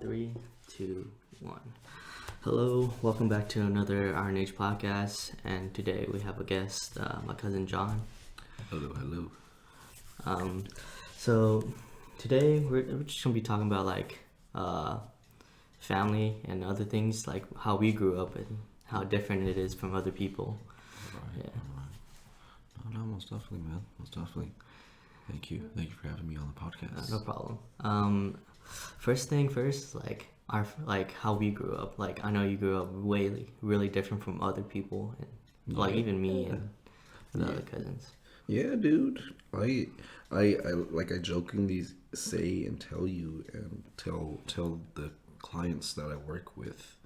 Three, two, one. Hello, welcome back to another RNH Podcast, and today we have a guest, my cousin Jon. Hello. So today we're just gonna be talking about family and other things, like how we grew up and how different it is from other people. Alright. No, most definitely, man. Most definitely. Thank you for having me on the podcast. No problem. First thing first, how we grew up. Like, I know you grew up really different from other people, and even me and the other cousins. Yeah, dude. I jokingly say and tell you and tell the clients that I work with,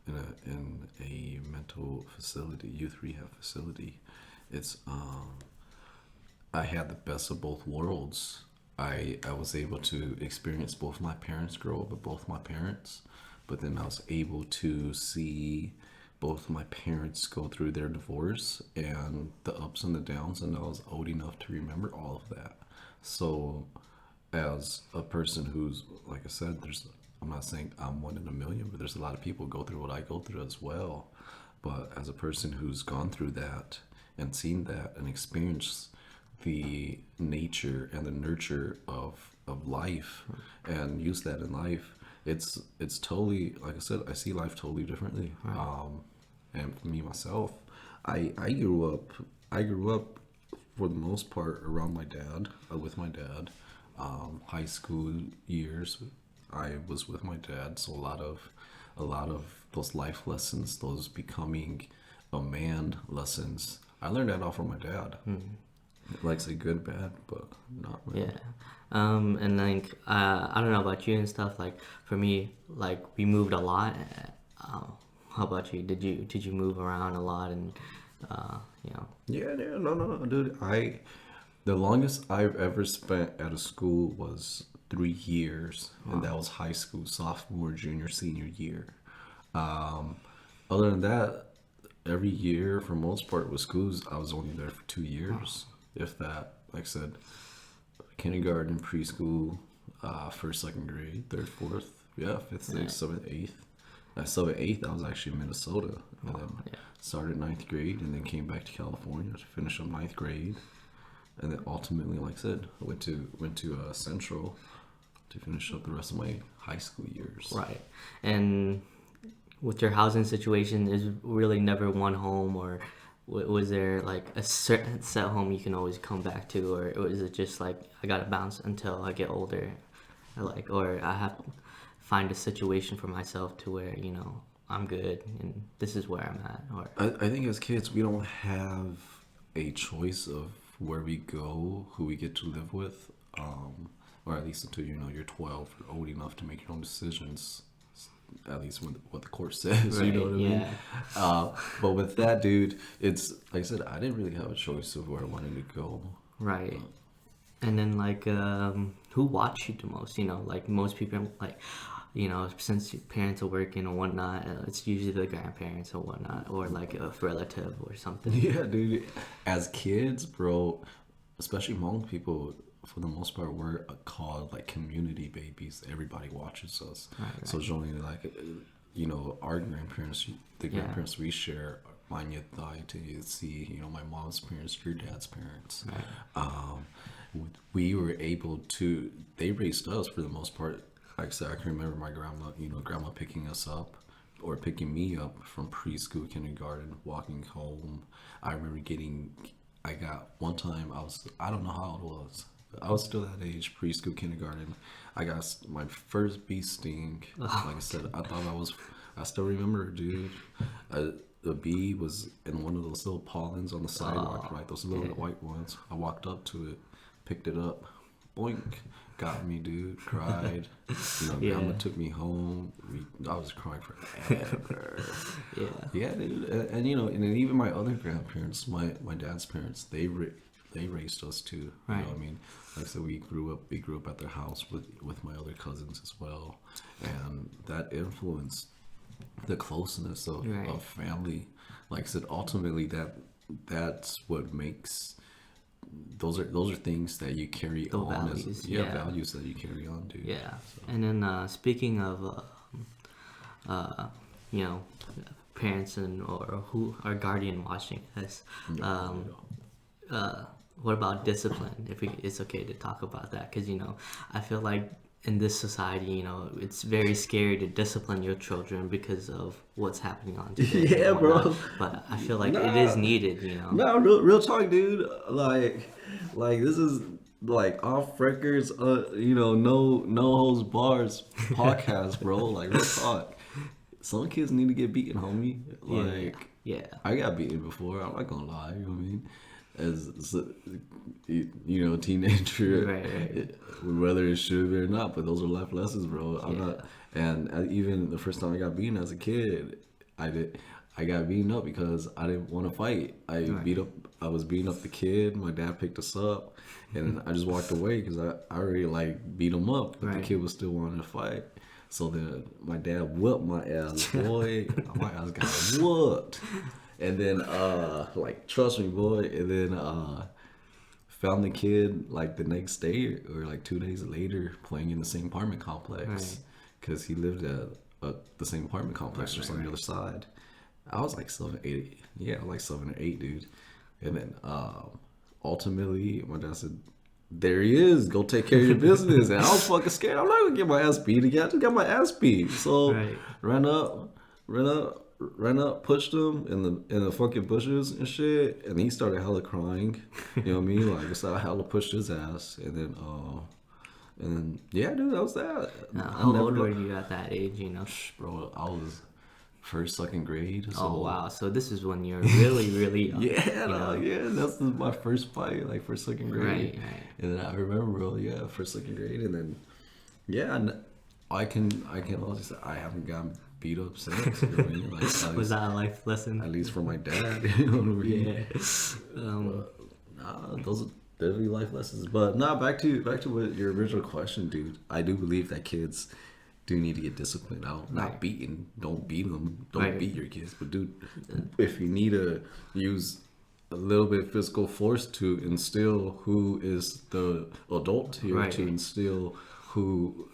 in a mental facility, youth rehab facility. It's I had the best of both worlds. I was able to experience both my parents grow up with both my parents, but then I was able to see both my parents go through their divorce and the ups and the downs, and I was old enough to remember all of that. So as a person who's, like I said, I'm not saying I'm one in a million, but there's a lot of people go through what I go through as well. But as a person who's gone through that and seen that and experienced the nature and the nurture of life and use that in life, it's totally, like I said, I see life totally differently. And for me myself, I grew up for the most part around my dad, with my dad. High school years I was with my dad, so a lot of those life lessons, those becoming a man lessons, I learned that all from my dad. Like, say good, bad, but not really. Yeah. I don't know about you and stuff. Like, for me, like, we moved a lot. How about you? Did you move around a lot and Yeah, no, dude. The longest I've ever spent at a school was 3 years, and that was high school, sophomore, junior, senior year. Other than that, every year, for most part, with schools, I was only there for 2 years, if that. Like I said, kindergarten, preschool, first, second grade, third, fourth, fifth, sixth, seventh, eighth. At 7th, 8th, I was actually in Minnesota, and then started 9th grade, and then came back to California to finish up 9th grade, and then ultimately, like I said, I went to Central to finish up the rest of my high school years. Right. And with your housing situation, is really never one home, or was there like a certain set home you can always come back to, or is it just like I gotta bounce until I get older, or I have to find a situation for myself to where I'm good and this is where I'm at? Or I think as kids we don't have a choice of where we go, who we get to live with, or at least until you're 12 or old enough to make your own decisions. At least what the court says, right, you know what I mean? Yeah. But with that, dude, it's like I said, I didn't really have a choice of where I wanted to go. Right. And then who watched you the most? Like most people, since your parents are working or whatnot, it's usually the grandparents or whatnot, or like a relative or something. Yeah, dude. As kids, bro, especially Hmong people, for the most part, we're called like community babies. Everybody watches us. Right. So generally, our grandparents, the grandparents we share, mine yet to see, my mom's parents, your dad's parents. Right. We were able to, they raised us for the most part. Like I said, I can remember my grandma picking us up or picking me up from preschool, kindergarten, walking home. I remember one time, I don't know how old I was. I was still that age, preschool, kindergarten. I got my first bee sting. Like I said, I still remember, dude. The bee was in one of those little pollens on the sidewalk, right? Those little white ones. I walked up to it, picked it up, boink, got me, dude. Cried. Grandma took me home. I was crying forever. Yeah, dude. And and even my other grandparents, my dad's parents, they raised us too. Right. You know what I mean? Like I said, we grew up at their house with my other cousins as well, and that influenced the closeness of family. Like I said, ultimately that's what makes those are things that you carry The on values, as yeah. values that you carry on, dude. Yeah. So, And then speaking of, you know, parents and or who are guardian watching us, what about discipline? If it's okay to talk about that, because I feel like in this society, it's very scary to discipline your children because of what's happening on today. Yeah, and bro. whatnot. But I feel like it is needed. No, real talk, dude. Like this is like off records. No holds bars podcast, bro. Like real talk. Some kids need to get beaten, homie. Like, Yeah. I got beaten before. I'm not gonna lie. You know what I mean? As teenager, Right. whether it should be or not, but those are life lessons, bro. I'm Yeah. not. And even the first time I got beaten as a kid, I got beaten up because I didn't want to fight. I was beating up the kid. My dad picked us up, and I just walked away because I already like beat him up, but the kid was still wanting to fight. So then my dad whooped my ass, boy. My ass got whooped. And then, like, trust me, boy. And then, found the kid, like, the next day or, like, 2 days later playing in the same apartment complex. Because he lived at the same apartment complex just on the other side. I was, like, 7, 8. Yeah, like 7 or 8, dude. And then, ultimately, my dad said, there he is. Go take care of your business. And I was fucking scared. I'm not going to get my ass beat again. I just got my ass beat. So, ran up, pushed him in the fucking bushes and shit, and he started hella crying. You know what I mean? Like, so I hella pushed his ass, and then yeah, dude, that was that. How old were you at that age? Bro, I was first, second grade. So. Oh wow! So this is when you're really, really young. Yeah, that's my first fight, like first, second grade. Right. And then I remember, bro, first, second grade, and then I can honestly say I haven't gotten beat up since. You know what I mean? Like, was that a life lesson? At least from my dad. You know what I mean? Yeah. Those are definitely life lessons. But back to what your original question, dude. I do believe that kids do need to get disciplined out, not beaten. Don't beat them. Don't beat your kids. But dude, if you need to use a little bit of physical force to instill who is the adult here, to instill who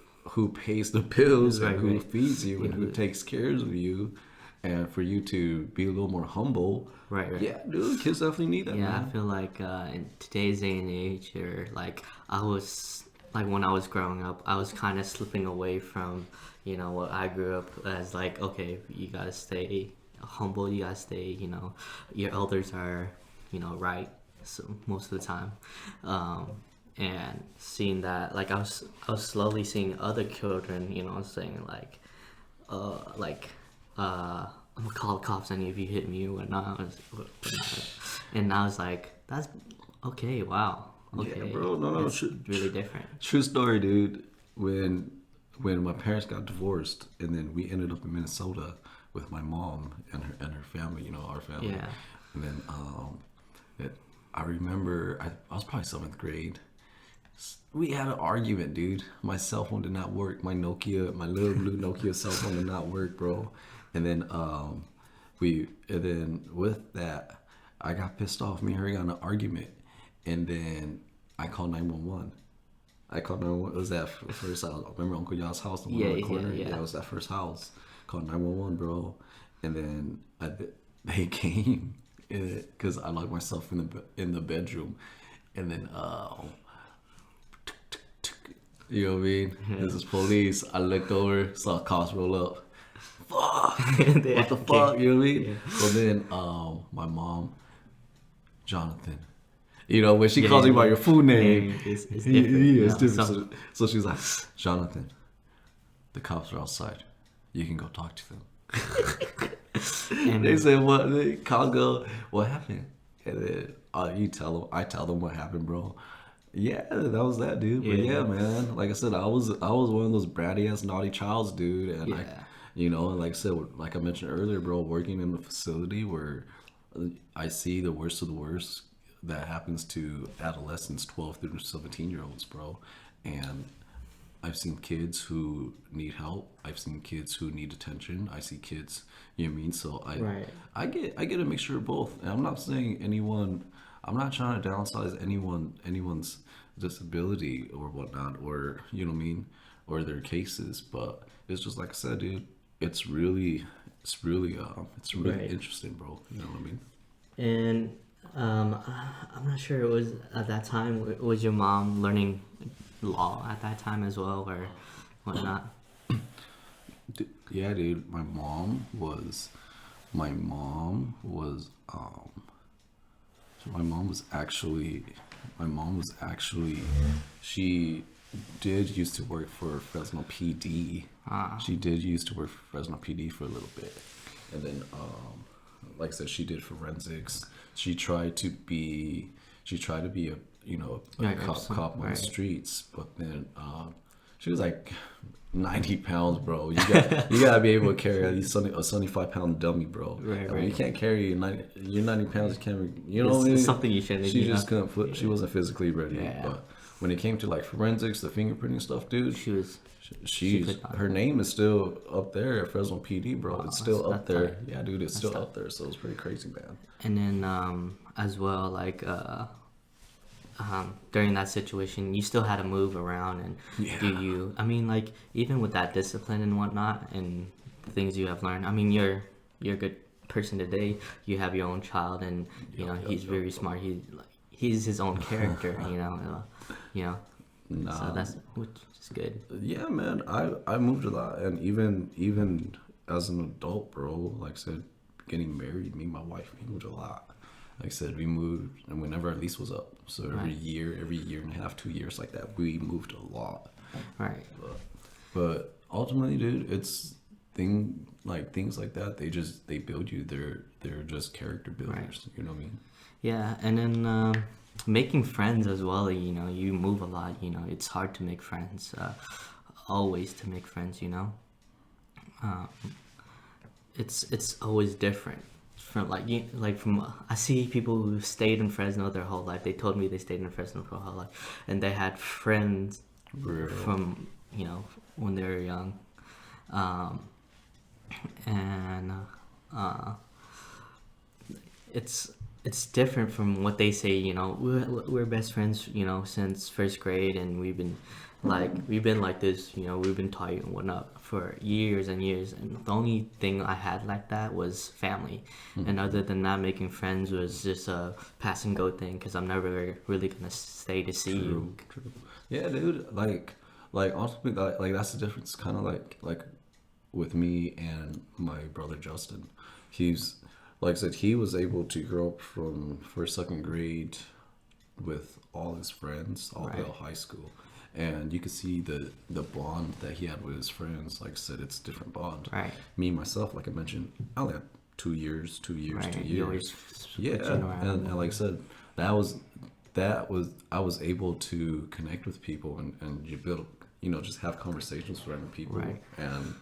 pays the bills and who feeds you and who takes care of you, and for you to be a little more humble. Right. Yeah, dude, kids definitely need that. Yeah, man. I feel like in today's day and age, or like I was like when I was growing up, I was kind of slipping away from what I grew up as. Like, okay, you gotta stay humble. You gotta stay. Your elders are right. So most of the time. And seeing that, like I was slowly seeing other children, saying I'm gonna call the cops on you if you hit me or whatnot. And I was like, that's okay. Wow. Okay. Yeah, bro. No, it's really different. True story, dude. When my parents got divorced, and then we ended up in Minnesota with my mom and her family, our family. Yeah. And then I remember I was probably 7th grade. We had an argument, dude. My cell phone did not work. My little blue Nokia cell phone did not work, bro. And then with that, I got pissed off. Me and her got in an argument, and then I called 911. It was that first house. Remember Uncle Ya's house, the one on the corner? Yeah, it was that first house. Called 911, bro. And then they came because I locked myself in the bedroom, and then you know what I mean? This is police. I looked over, saw cops roll up. Fuck! What the fuck? You know what I mean? Yeah. So then, my mom, Jonathan. When she calls you by your full name, it's different. Yeah, it's different. So she's like, Jonathan, the cops are outside. You can go talk to them. And they say, what? The cops go, what happened? And then I tell them what happened, bro. Yeah, that was that, dude. But yeah, man. Like I said, I was one of those bratty ass naughty childs, dude. And like I said, like I mentioned earlier, bro, working in a facility where I see the worst of the worst that happens to adolescents, 12 through 17-year-olds, bro. And I've seen kids who need help. I've seen kids who need attention. I see kids, you know what I mean? So I get a mixture of both. And I'm not saying anyone I'm not trying to downsize anyone's disability or whatnot, or you know what I mean, or their cases. But it's just like I said, dude. It's really Right. interesting, bro. You know what I mean? And I'm not sure it was at that time. Was your mom learning law at that time as well, or whatnot? Yeah, dude. My mom was so my mom was actually she did used to work for Fresno PD. Ah, She did used to work for Fresno PD for a little bit, and then like I said, she did forensics. She tried to be a right, cop on the right, streets, but then she was like 90 pounds, bro. You gotta be able to carry at least a 75-pound dummy, bro. right, I mean, you right. can't carry 90 pounds. You can't, you know It's, what I it's mean? something you shouldn't. She You just know? couldn't put. She wasn't physically ready. Yeah. But when it came to like forensics, the fingerprinting stuff, dude, She was. she's could not. her name is still up there at Fresno PD, bro. Wow, It's still that's up there. tough. Yeah, dude, it's still tough. up there. So it's pretty crazy, man. And then as well, like during that situation, you still had to move around and do Yeah. you. I mean, like even with that discipline and whatnot, and the things you have learned. I mean, you're a good person today. You have your own child, and you know he's very smart. He's his own character. You know. So Nah, that's which is good. yeah, man. I moved a lot, and even as an adult, bro. Like I said, getting married, me and my wife, we moved a lot. Like I said, we moved, and whenever our lease was up, so every year and a half, 2 years, like that, we moved a lot. Right. But ultimately, dude, it's things like that. They build you. They're just character builders. Right. You know what I mean? Yeah, and then making friends as well. You know, you move a lot. You know, it's hard to make friends. Always to make friends. You know, um, it's always different. From from I see people who stayed in Fresno their whole life. They told me they stayed in Fresno for a whole life, and they had friends Real. from when they were young, um, and uh, it's different from what they say. You know, we're best friends. You know, since first grade, and we've been like this. You know, we've been tight and whatnot for years and years. And the only thing I had like that was family, and other than that, making friends was just a pass and go thing. Because I'm never really gonna stay to see you. True. Yeah, dude. Like ultimately, like that's the difference. Kind of like with me and my brother Justin. He's like I said, he was able to grow up from first, second grade with all his friends all the way Right. to high school, and you could see the bond that he had with his friends. Like I said, it's a different bond. Right. Me myself, like I mentioned, I only had 2 years, Right. 2 You always years. switching Yeah, around. and like I said, that was I was able to connect with people and you build just have conversations with random people Right. and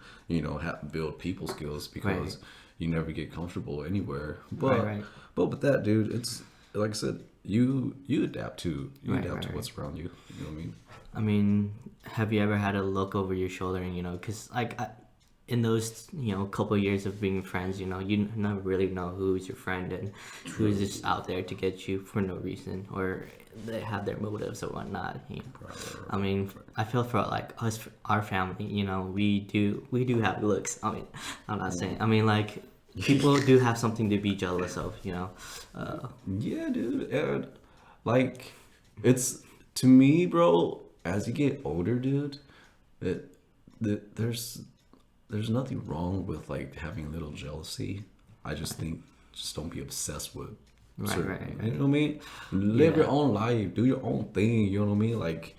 build people skills because Right. you never get comfortable anywhere. But Right. but with that, dude, it's like I said, you adapt to Right, adapt to right, what's around you. You know what I mean? I mean, have you ever had to look over your shoulder and because in those couple of years of being friends, you never really know who's your friend and who's just out there to get you for no reason or they have their motives or whatnot. I mean, I feel for like us, our family. We do have looks. I mean, I'm not saying. I mean, like people do have something to be jealous of. Yeah, dude. And like it's to me, bro, as you get older, dude, it, there's nothing wrong with like having a little jealousy. I just think just don't be obsessed with Right. you know what I mean? Live Yeah. your own life, do your own thing, you know what I mean? Like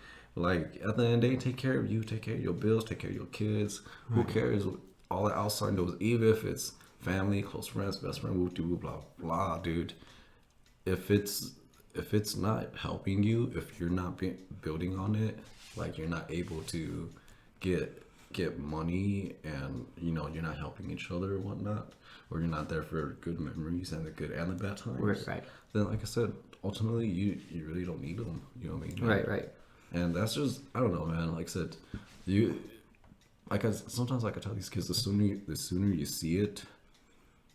at the end of the day, take care of you, take care of your bills, take care of your kids. Who cares what all the outside knows, even if it's family, close friends, best friend, woo doo blah blah, dude. If it's not helping you, if you're not building on it, like you're not able to get money and you're not helping each other or whatnot, or you're not there for good memories and the good and the bad times, Right. then like I said, ultimately you really don't need them. You know what I mean? Right. And that's just I don't know, man. Like I said, sometimes like I tell these kids, the sooner you see it,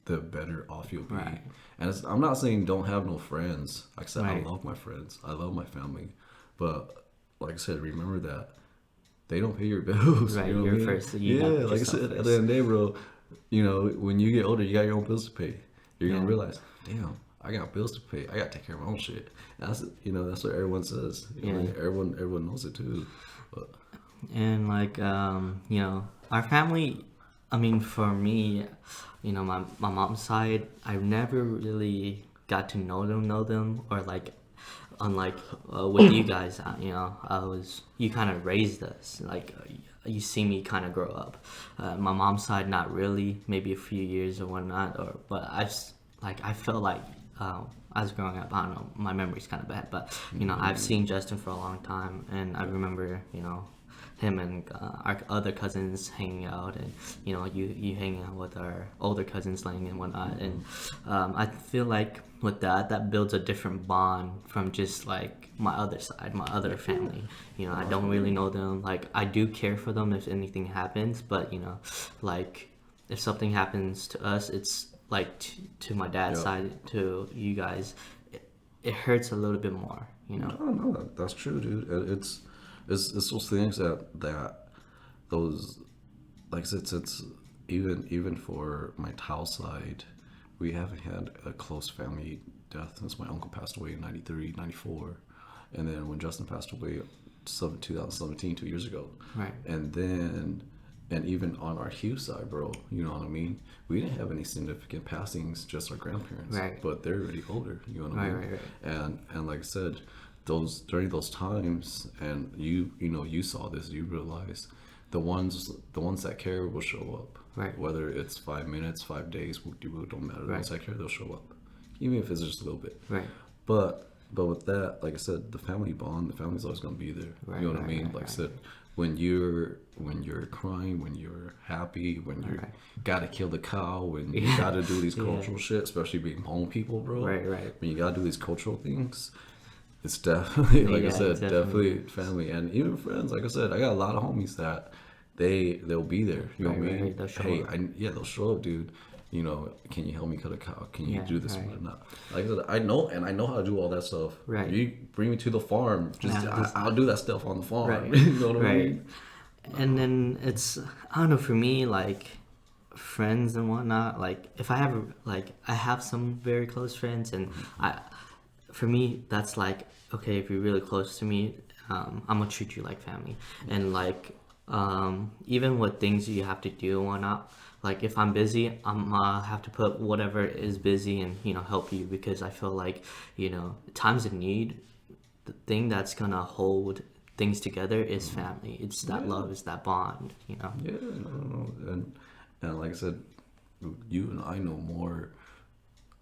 the better off you'll be. Right. And I'm not saying don't have no friends. Like I said, Right. I love my friends. I love my family. But like I said, remember that they don't pay your bills. Right, You know what you're I mean? first, so you gotta put like I yourself said, at first. the end of the day, bro, you know, when you get older, you got your own bills to pay. You're gonna Yeah. realize, damn, I got bills to pay. I gotta take care of my own shit. And that's that's what everyone says. You know, Yeah. everyone knows it too. But And like our family, I mean, for me, my mom's side, I never really got to know them, or like, unlike with you guys, you kind of raised us, like, you see me kind of grow up. My mom's side, not really, maybe a few years or whatnot, but I felt like I was growing up. I don't know, my memory's kind of bad, but I've seen Justin for a long time, and I remember him and our other cousins hanging out, and you hanging out with our older cousins, Lang and whatnot, and I feel like with that builds a different bond from just like my other side, my other family. I don't really know them. Like, I do care for them if anything happens, but like, if something happens to us, it's like to my dad's side, to you guys, it hurts a little bit more. No, that's true, dude. It's those things that those, like I said, since even for my Thao side, we haven't had a close family death since my uncle passed away in 93, 94. And then when Justin passed away, 2017, 2 years ago. Right. And even on our Hugh side, bro, you know what I mean? We didn't have any significant passings, just our grandparents. Right. But they're already older, you know what I mean? Right. And like I said, during those times, and you saw this, you realize the ones that care will show up. Right. Whether it's 5 minutes, 5 days, it don't matter. The Right. ones that care, they'll show up, even if it's just a little bit. Right. But with that, like I said, the family bond, the family's always gonna be there. Right, You know what I right, mean? right, Like I right. said, when you're crying, when you're happy, when you Right. gotta kill the cow, when you gotta do these cultural shit, especially being home people, bro. Right. When you gotta do these cultural things, it's definitely, like I Yeah, said, definitely. definitely family, and even friends. Like I said, I got a lot of homies that they'll be there. You know what I Right, mean? right, they'll show Hey, up. they'll show up, dude. Can you help me cut a cow? Can you Yeah, do this right. and whatnot? Like I said, I know how to do all that stuff. Right. You bring me to the farm, I'll do that stuff on the farm. Right. You know what I Right. mean? And then it's, I don't know, for me, like, friends and whatnot, like, if I have, like, I have some very close friends, and for me, that's like, okay, if you're really close to me, I'm gonna treat you like family. And like, even with things you have to do and whatnot, like, if I'm busy, I'm have to put whatever is busy and help you, because I feel like times of need, the thing that's gonna hold things together is family. It's that love, it's that bond. Yeah, no. And like I said, you and I know more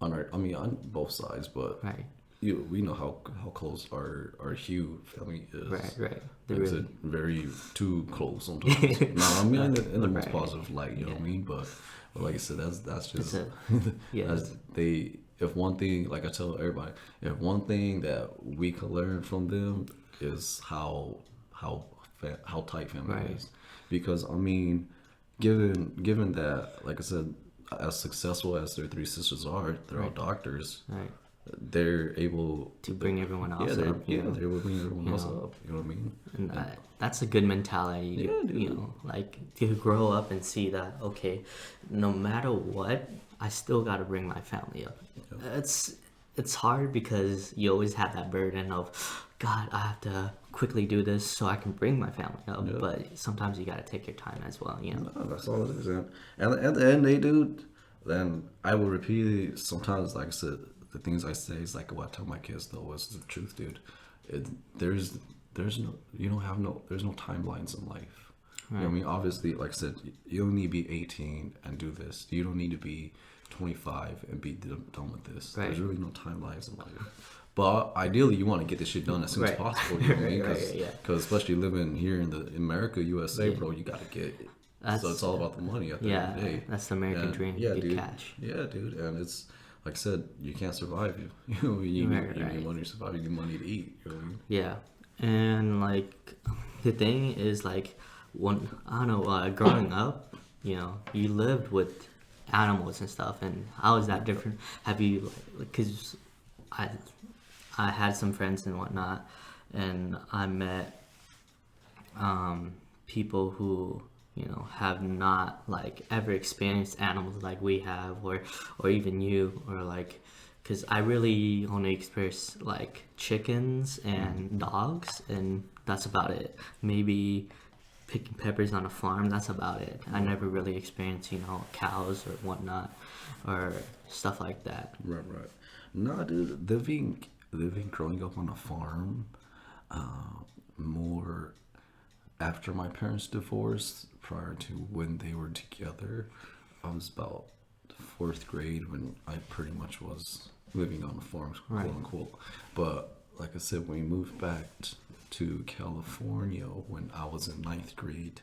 on both sides, but Right. we know how close our Hugh family is. Right. They're Like I really, said, very too close sometimes. No, I mean in the most Right. positive light, you know what I mean? But like I said, that's just yeah. if one thing, like I tell everybody, if one thing that we could learn from them is how tight family Right. is. Because I mean, given that, like I said, as successful as their three sisters are, they're all doctors. Right. They're able To bring everyone else they're up. able to bring everyone else know. up. You know what I mean? And that's a good mentality. Yeah, dude. Like, to grow up and see that, okay, no matter what, I still got to bring my family up. It's hard because you always have that burden of, God, I have to quickly do this so I can bring my family up. Yeah. But sometimes you got to take your time as well. No, that's all it is. And at the end, they do. Then I will repeat it. Sometimes, like I said, the things I say is like what I tell my kids, though, is the truth, dude. There's no timelines in life. You know what I mean? Obviously, like I said, you don't need to be 18 and do this. You don't need to be 25 and be done with this. Right. There's really no timelines in life. But ideally, you want to get this shit done as soon as Right. possible. You know what I mean? Right, yeah. Because especially living here in America, USA, bro, you gotta get it. So it's all about the money at the end of the day. That's the American dream. Yeah, Get dude. cash. Yeah, dude. And it's like I said, you can't survive. You need money to survive. You need money to eat. You know what I mean? Yeah, and like, the thing is, like, when I don't know, growing up, you lived with animals and stuff. And how is that different? Have you, because I I had some friends and whatnot, and I met people who have not like ever experienced animals like we have, or even you, or like, because I really only experience like chickens and dogs, and that's about it. Maybe picking peppers on a farm, that's about it. I never really experienced cows or whatnot, or stuff like that. Right, right. No, dude, living growing up on a farm, more after my parents divorced, prior to when they were together, I was about fourth grade when I pretty much was living on a farm, quote unquote. But like I said, when we moved back to California when I was in ninth grade,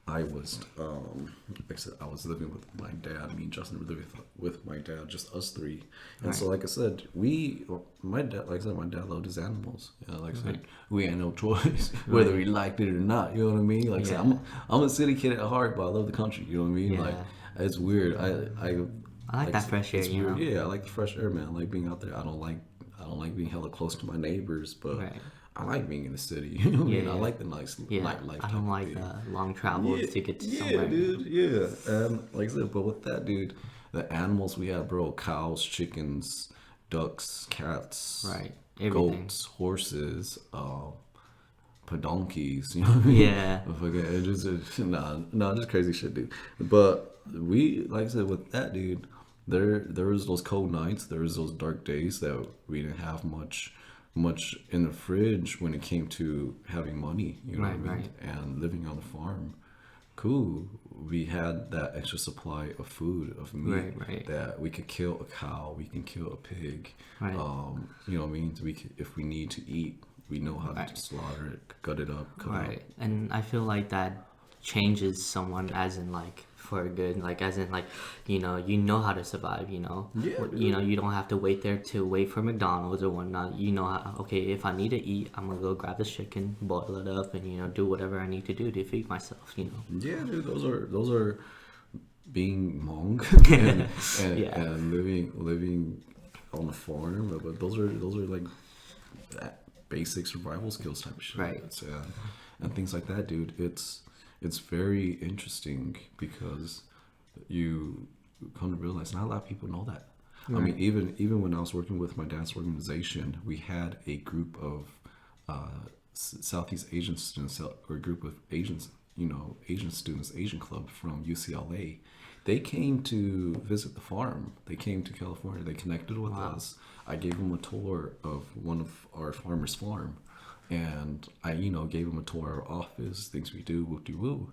I was, like I said, I was living with my dad. Me and Justin were living with my dad, just us three. And so, like I said, my dad loved his animals. Like I said, we had no choice whether we liked it or not. You know what I mean? Like I said, I'm a city kid at heart, but I love the country. You know what I mean? Yeah. Like, it's weird. I like that fresh air. Yeah, I like the fresh air, man. I like being out there. I don't like being hella close to my neighbors, but. I like being in the city. You know what I mean? I like the nice nightlife. I don't like the long travels to get to somewhere. Yeah, dude. Yeah. And like I said, but with that, dude, the animals we had, bro, cows, chickens, ducks, cats, everything. Goats, horses, podonkeys, you know what I mean? Yeah. Just crazy shit, dude. But like I said, with that, dude, there was those cold nights, there was those dark days that we didn't have much in the fridge when it came to having money, you know what I mean? And living on the farm. Cool. We had that extra supply of food, of meat, that we could kill a cow, we can kill a pig. You know what I mean? If we need to eat, we know how to slaughter it, gut it up, cut it up. And I feel like that changes someone, as in like for good, like as in like you know how to survive, you don't have to wait for McDonald's or whatnot. Okay, if I need to eat, I'm gonna go grab the chicken, boil it up, and do whatever I need to do to feed myself. Yeah, dude, those are being monk and living on the farm, but those are like that basic survival skills type of shit, and things like that, dude. It's very interesting because you come to realize not a lot of people know that. I mean, even when I was working with my dad's organization, we had a group of Southeast Asian students, or a group of Asians, Asian students, Asian club from UCLA. They came to visit the farm. They came to California. They connected with us. I gave them a tour of one of our farmers' farm. And I, gave them a tour of our office, things we do, whoop-de-woo.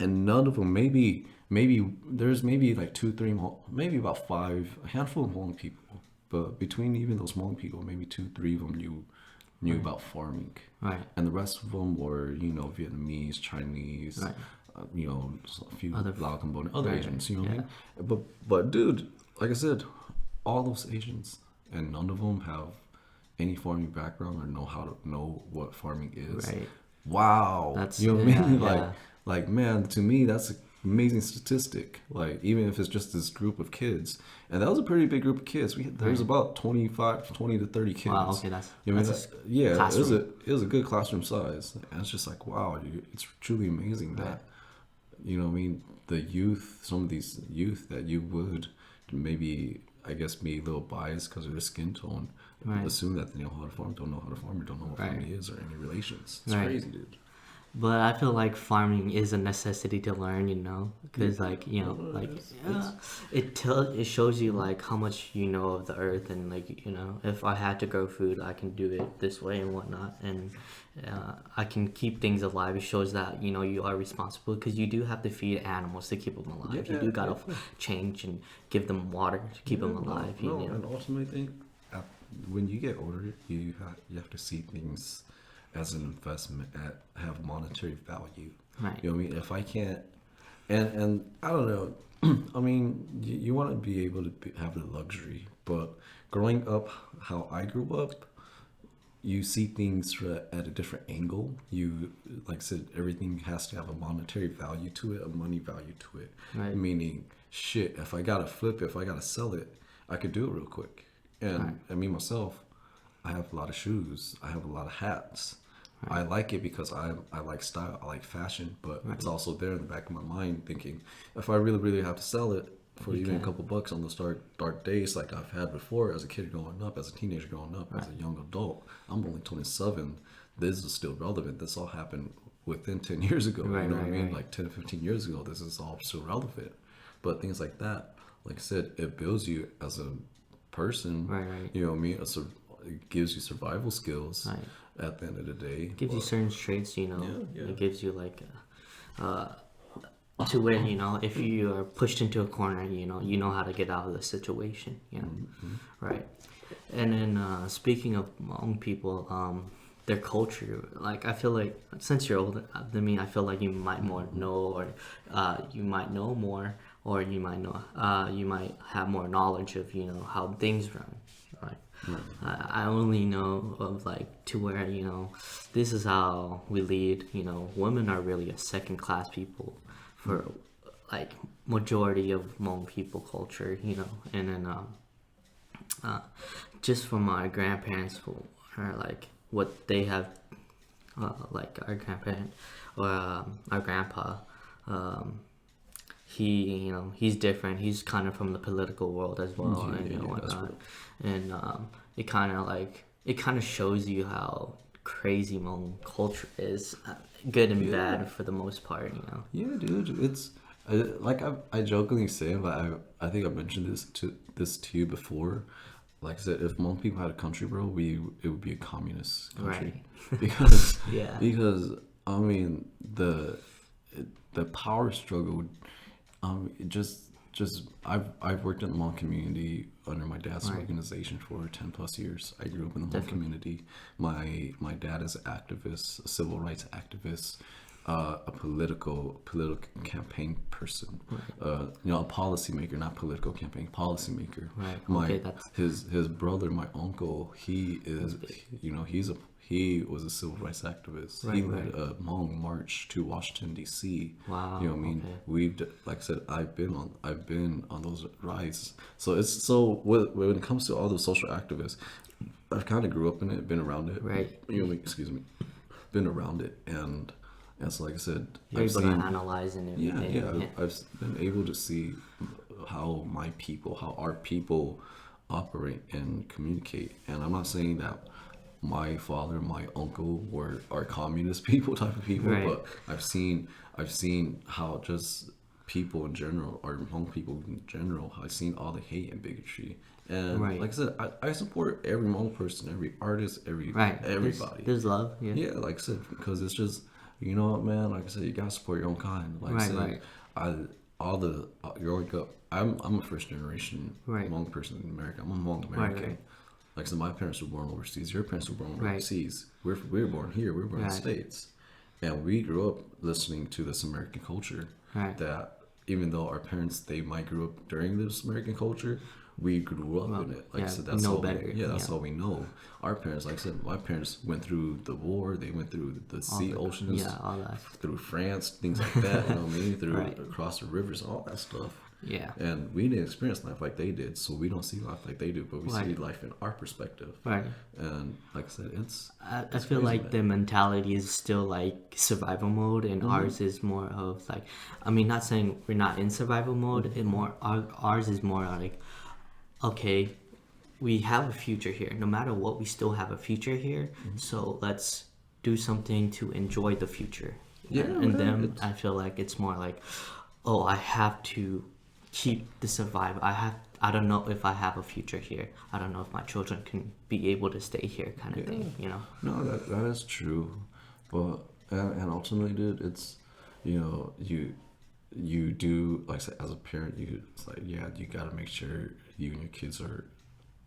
And none of them, maybe there's maybe like 2, 3, maybe about 5, a handful of Hmong people. But between even those Hmong people, maybe 2, 3 of them knew about farming. And the rest of them were, Vietnamese, Chinese, a few Lao Cambodian, other Asians, you know what I mean? But dude, like I said, all those Asians, and none of them have any farming background or know what farming is. Wow. That's, you know what I mean? Like man, to me that's an amazing statistic. Like, even if it's just this group of kids, and that was a pretty big group of kids. There was about 20 to 30 kids. Wow, okay, that's it was a good classroom size. And it's just like, wow, it's truly amazing that you know what I mean, the youth, some of these youth that you would maybe, I guess, be a little biased because of their skin tone, assume that they know how to farm, don't know how to farm, or don't know what farming is, or any relations. It's crazy, dude. But I feel like farming is a necessity to learn, because it shows you like how much you know of the earth, and like if I had to grow food, I can do it this way and whatnot, and I can keep things alive. It shows that you are responsible, because you do have to feed animals to keep them alive. You do gotta change and give them water to keep them alive. And ultimately, when you get older, you have to see things as an investment, have monetary value. You know what I mean? If I can't, and I don't know, I mean, you want to be able to have the luxury, but growing up how I grew up, you see things at a different angle. You, like I said, everything has to have a monetary value to it, a money value to it. Right. Meaning, shit, if I gotta flip it, if I gotta sell it, I could do it real quick. And me myself, I have a lot of shoes. I have a lot of hats. I like it because I like style, I like fashion, but it's also there in the back of my mind thinking, if I really, really have to sell it for even a couple bucks on those dark days like I've had before as a kid growing up, as a teenager growing up, as a young adult, I'm only 27, this is still relevant. This all happened within 10 years ago, you know what I mean? Like 10 or 15 years ago, this is all still relevant. But things like that, like I said, it builds you as a person, you know what I mean? It gives you survival skills. At the end of the day, it gives you certain traits, you know. It gives you like to where, you know, if you are pushed into a corner, you know how to get out of the situation, you know. Right. And then speaking of Hmong people, their culture, like I feel like since you're older than me, I feel like you might more know, or you might know more, or you might know you might have more knowledge of, you know, how things run. Like I only know of like to where, you know, this is how we lead. You know, women are really a second class people for like majority of Hmong people culture. You know, and then just from my grandparents, who are like what they have, like our grandparent or our grandpa. He, you know, he's different. He's kind of from the political world as well, and you know whatnot. And it kind of shows you how crazy Hmong culture is, good and bad for the most part, you know. Yeah, dude, it's like I jokingly say, but I think I mentioned this to you before. Like I said, if Hmong people had a country, bro, it would be a communist country, because because I mean the power struggle. I've worked in the Hmong community under my dad's organization for 10 plus years. I grew up in the Hmong community. My dad is an activist, a civil rights activist, a political campaign person, you know, a policymaker, not political campaign, policymaker. His brother, my uncle, he is, you know, he was a civil rights activist. He led a Hmong march to Washington D.C. Wow. You know what I mean? We've, like I said, I've been on those rides. So when it comes to all those social activists, I've kind of grew up in it, been around it. Right. You know, excuse me, been around it, and so like I said, you're able to analyze and everything. Yeah. I've been able to see how our people operate and communicate. And I'm not saying that my father, my uncle are communist people type of people, but I've seen how just people in general, or Hmong people in general, I've seen all the hate and bigotry. And like I said, I support every Hmong person, every artist, everybody. There's love. Yeah, like I said, because it's just, you know what, man, like I said, you gotta support your own kind. Like I said, I'm a first generation Hmong person in America. I'm a Hmong American. Like I said, my parents were born overseas. Your parents were born overseas. We were born here. We were born in the States. And we grew up listening to this American culture. That even though our parents, they might grew up during this American culture, we grew up in it. Like I said, that's all better. That's all we know. Our parents, like I said, my parents went through the war. They went through the sea, oceans, all that. Through France, things like that. You know what I mean? Through across the rivers, all that stuff. Yeah. And we didn't experience life like they did, so we don't see life like they do, but we see life in our perspective. And like I said, it's I feel like the mentality is still like survival mode, and ours is more of like, I mean, not saying we're not in survival mode, and more ours is more like, okay, we have a future here. No matter what, we still have a future here. So let's do something to enjoy the future. And them, I feel like it's more like, oh, I have to keep the survival. I don't know if I have a future here. I don't know if my children can be able to stay here, kind of thing. You know. No, that is true, but and ultimately, dude, it's, you know, you do, like I said, as a parent, it's like, yeah, you gotta make sure you and your kids are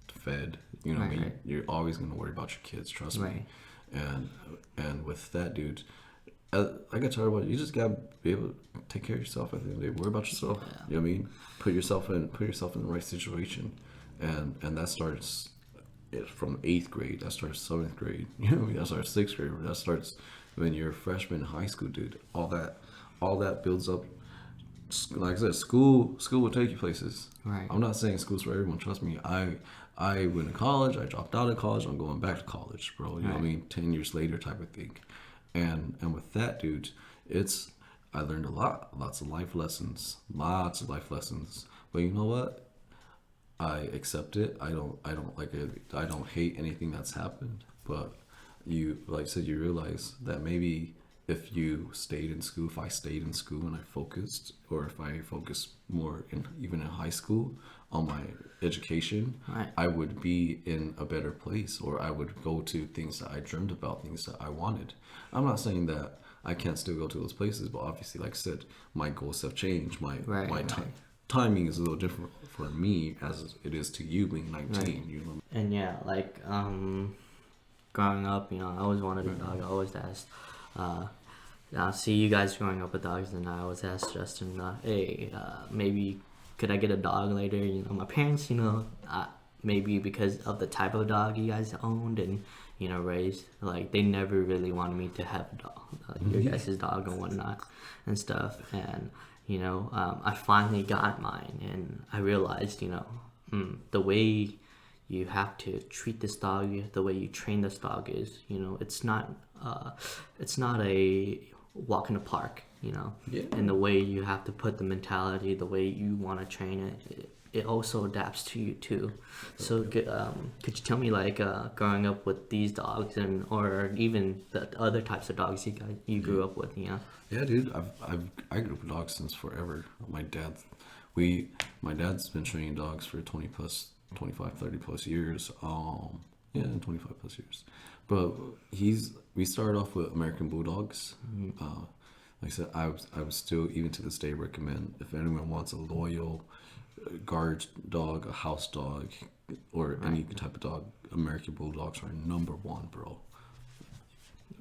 fed. You know what I mean? You're always gonna worry about your kids. Trust me. And with that, dude, like I talked about, you just gotta be able to take care of yourself at the end of the day. Worry about yourself. You know what I mean? Put yourself in the right situation, and that starts it's from 8th grade. That starts 7th grade. You know, that starts 6th grade. That starts when you're a freshman in high school, dude. All that builds up. Like I said, school will take you places. Right. I'm not saying school's for everyone. Trust me. I went to college. I dropped out of college. I'm going back to college, bro. You know what I mean? 10 years later, type of thing. And with that, dude, I learned a lot, lots of life lessons. But you know what? I accept it. I don't like it. I don't hate anything that's happened. But you, like I said, you realize that maybe if I stayed in school and I focused, or if I focused more even in high school on my education, Right. I would be in a better place, or I would go to things that I dreamed about, things that I wanted. I'm not saying that I can't still go to those places, but obviously, like I said, my goals have changed. My timing is a little different for me as it is to you being 19. Right. You know. And yeah, like growing up, I always wanted a dog. I always asked. I see you guys growing up with dogs, and I always asked Justin, hey, maybe could I get a dog later? My parents, maybe because of the type of dog you guys owned and raised, like they never really wanted me to have a dog, like your guys' dog and whatnot and stuff. And I finally got mine, and I realized, the way you have to treat this dog, the way you train this dog is, it's not a walk in the park, Yeah. and the way you have to put the mentality, the way you want to train it also adapts to you too. So could you tell me, like, growing up with these dogs, or even the other types of dogs you grew up with? Yeah, dude. I grew up with dogs since forever. My dad's been training dogs for 25, 30 plus years. 25 plus years. But we started off with American Bulldogs. Like I said, I would still, even to this day, recommend if anyone wants a loyal guard dog, a house dog, or any type of dog, American Bulldogs are number one, bro.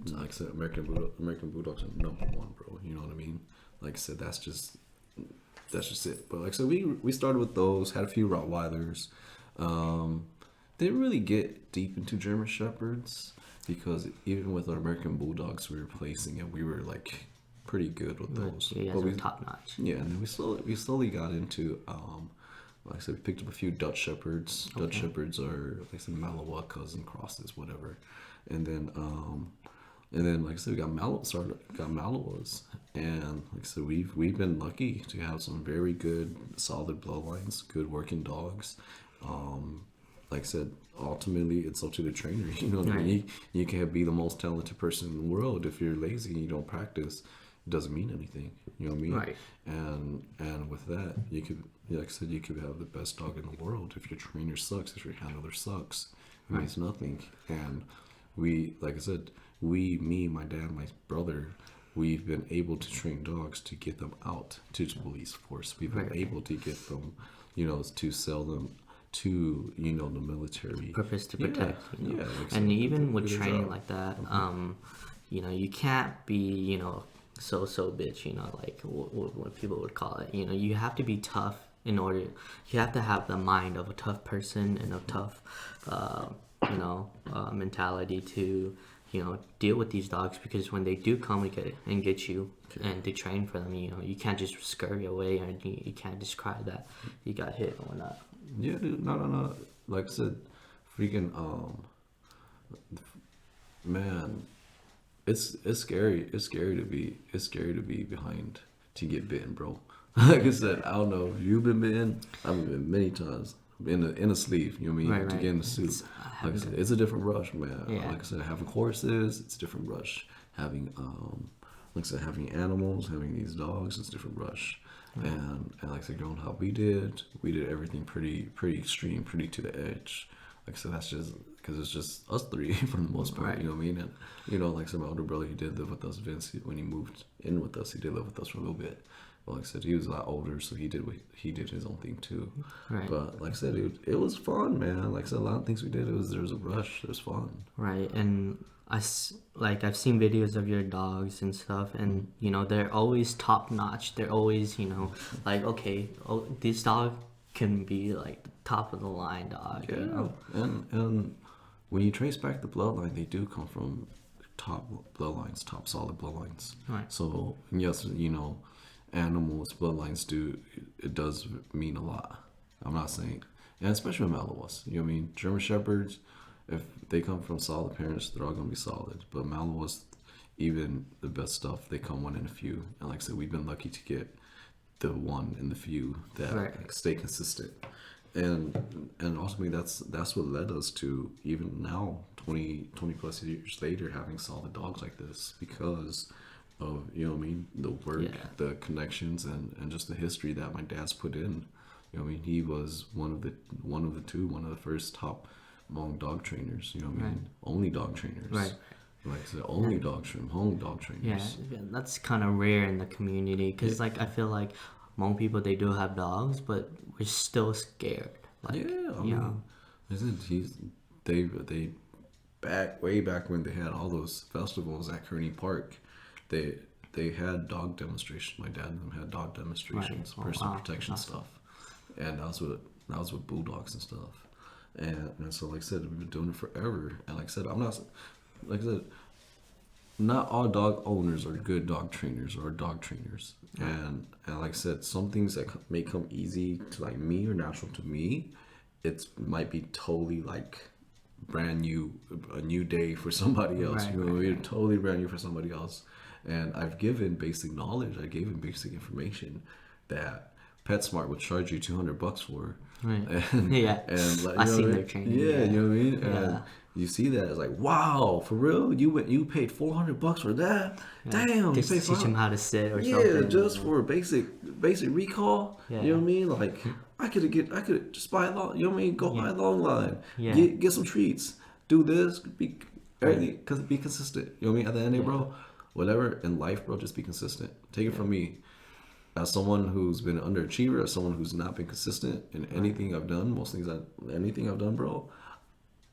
Like I said, American Bulldogs are number one, bro. You know what I mean? Like I said, that's just it. But like I said, we started with those, had a few Rottweilers. Didn't really get deep into German Shepherds, because even with our American Bulldogs, we were placing it. We were like pretty good with those. Yeah, but we top notch. Yeah, and then we slowly got into like I said, we picked up a few Dutch Shepherds. Okay. Dutch Shepherds are, like I said, Malinois cousin crosses, whatever. And then like I said, we got Malinois, and like I said, we've been lucky to have some very good, solid bloodlines, good working dogs. Like I said, ultimately it's up to the trainer. You know what I mean? You can't be the most talented person in the world if you're lazy and you don't practice. It doesn't mean anything. You know what I mean? Right. And with that, you could, like I said, you could have the best dog in the world. If your trainer sucks, if your handler sucks, it means nothing. And we, like I said, me, my dad, my brother, we've been able to train dogs to get them out to the police force. We've been able to get them, to sell them to the military Purpose to protect. Like and even with training like that, you can't be so bitch, like what people would call it. You have to be tough in order. You have to have the mind of a tough person and a tough mentality to deal with these dogs, because when they do come and get you and to train for them, you can't just scurry away, and you can't just cry that you got hit or whatnot. Yeah, dude. No. Like I said, freaking man, it's scary. It's scary to be behind to get bitten, bro. Like I said, I don't know if you've been bitten. I've been bitten many times. In a sleeve, you know what I mean? Right. To get in the suit. Like I said, it's a different rush, man. Yeah. Like I said, having horses, it's a different rush. Having like I said, having animals, having these dogs, it's a different rush. And like I said, growing how we did everything pretty extreme, pretty to the edge. Like I said, that's just because it's just us three for the most part. Right. You know what I mean? And like I said, my older brother, he did live with us. Vince, when he moved in with us, he did live with us for a little bit. But like I said, he was a lot older, so he did his own thing too. Right. But like I said, it was fun, man. Like I said, a lot of things we did, there was a rush. It was fun. Right. And I've seen videos of your dogs and stuff, and they're always top notch. They're always like, okay, this dog can be like the top of the line dog. Yeah, You know? and when you trace back the bloodline, they do come from top bloodlines, top solid bloodlines. Right. So yes, animals bloodlines it does mean a lot. I'm not saying, and especially with Malinois, you know what I mean. German Shepherds, if they come from solid parents, they're all gonna be solid. But Malinois, even the best stuff, they come one in a few. And like I said, we've been lucky to get the one in the few that stay consistent. And ultimately that's what led us to even now 20 plus years later having solid dogs like this, because of the work, the connections, and just the history that my dad's put in. He was one of the first top Hmong dog trainers, only dog trainers, like I said, only Hmong dog trainers. Yeah, that's kind of rare in the community, because like I feel like Hmong people, they do have dogs, but we're still scared. Like, they way back when they had all those festivals at Kearney Park, they had dog demonstrations. My dad and them had dog demonstrations, personal protection stuff, and that was with bulldogs and stuff. And so, like I said, we've been doing it forever. And like I said, not all dog owners are good dog trainers or dog trainers. And like I said, some things that may come easy to like me or natural to me, it might be totally like brand new, a new day for somebody else. Totally brand new for somebody else. And I've given basic knowledge. I gave him basic information that PetSmart would charge you $200 for. Right. And, yeah. And like, I seen their training. Yeah, you know what I mean? Yeah. And you see that, it's like, wow, for real? You paid $400 for that? Yeah. Damn. Just to teach him how to sit or something. something. Yeah, just for basic recall. Yeah. You know what I mean? Like, I could just buy a long, you know what I mean? Go buy a long line. Yeah. Get some treats. Do this. Be consistent. You know what I mean? At the end of the day, bro, whatever in life, bro, just be consistent. Take it from me. As someone who's been an underachiever, as someone who's not been consistent in anything I've done, anything I've done, bro,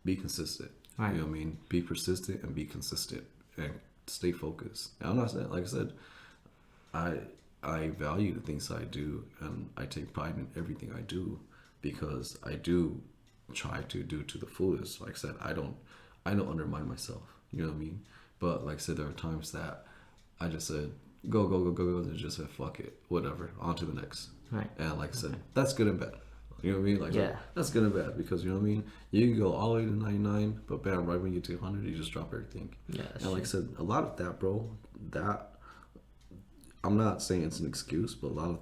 be consistent. Right. You know what I mean? Be persistent and be consistent and stay focused. And I'm not saying, like I said, I value the things I do, and I take pride in everything I do, because I do try to do to the fullest. Like I said, I don't undermine myself. You know what I mean? But like I said, there are times that I just said, go, and just said, fuck it, whatever, on to the next. Right. And like I said, that's good and bad. You know what I mean? Like, that's good and bad, because you know what I mean? You can go all the way to 99, but bam, right when you get to 100, you just drop everything. Yeah. And like I said, a lot of that, bro, I'm not saying it's an excuse, but a lot of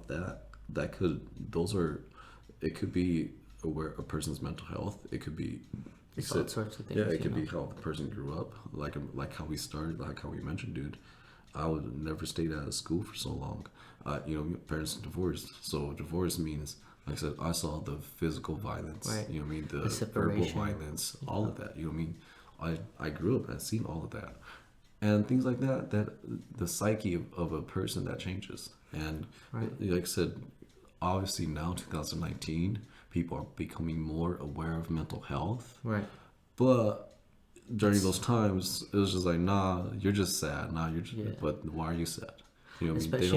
it could be aware a person's mental health. It could be all sorts of things. Yeah, it could be how the person grew up, like how we started, like how we mentioned, dude. I would never stayed out of school for so long. Parents divorced. So divorce means, like I said, I saw the physical violence. Right. You know what I mean? The verbal separation. violence, all of that. You know what I mean? I grew up and seen all of that. And things like that the psyche of a person that changes. And like I said, obviously now 2019, people are becoming more aware of mental health. Right. But during those times, it was just like, nah, you're just sad. Nah, you're just, but why are you sad? You know what I mean? They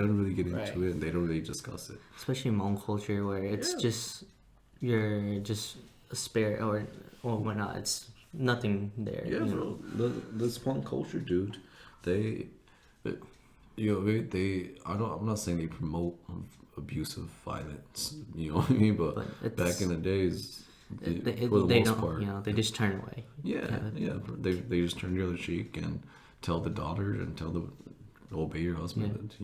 don't really get into it, and they don't really discuss it. Especially Hmong culture, where it's just, you're just a spirit, or whatnot. It's nothing there. Yeah, bro. This Hmong culture, dude, I'm not saying they promote abusive violence, you know what I mean? But back in the days, for the most part, they just turn away. Yeah. They just turn the other cheek and tell the daughter and obey your husband.